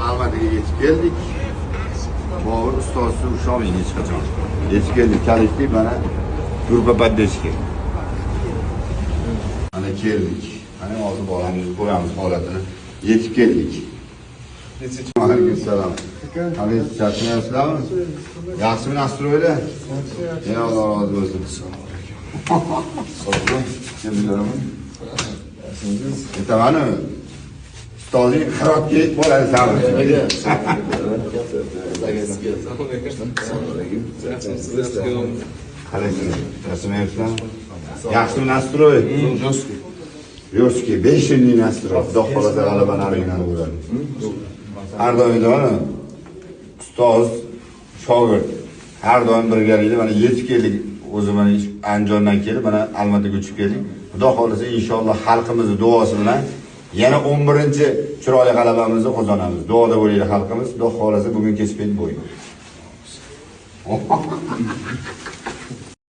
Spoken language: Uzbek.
Almataga yetib keldik. Bobur ustozi ushlamaydi hech qachon. Yetib keldik, kalishdik mana Turpa Paddechga. Mana keldik. Mana hozir bolamizni ko'ramiz holatini. Yetib keldik. Alaykum. Alaykum, charchamayapsizlarmi? Yaxshimi nastroyda? Ya Alloh rozi bo'lsin. Sog'lik. Kimlarmi? Tamam. Ustozing xarob ketib bo'ladi sabr. Yaxshimi nastroy? Yo'ski, 5 yillik nastroy. Xudo xolasa g'alabani aringdan bo'ladi. Har doim ustoz, shogird har doim birgalikda mana yetib keldik. O'zi mana Andijondan kelib mana Almataga uchib keldik. Xudo xolasa inshaalloh xalqimizning duosi bilan yana 11-chiroyli g'alabamizni qozonamiz. Duoda bo'linglar xalqimiz. Xudo xolasa bugun kechib ketib bo'ling.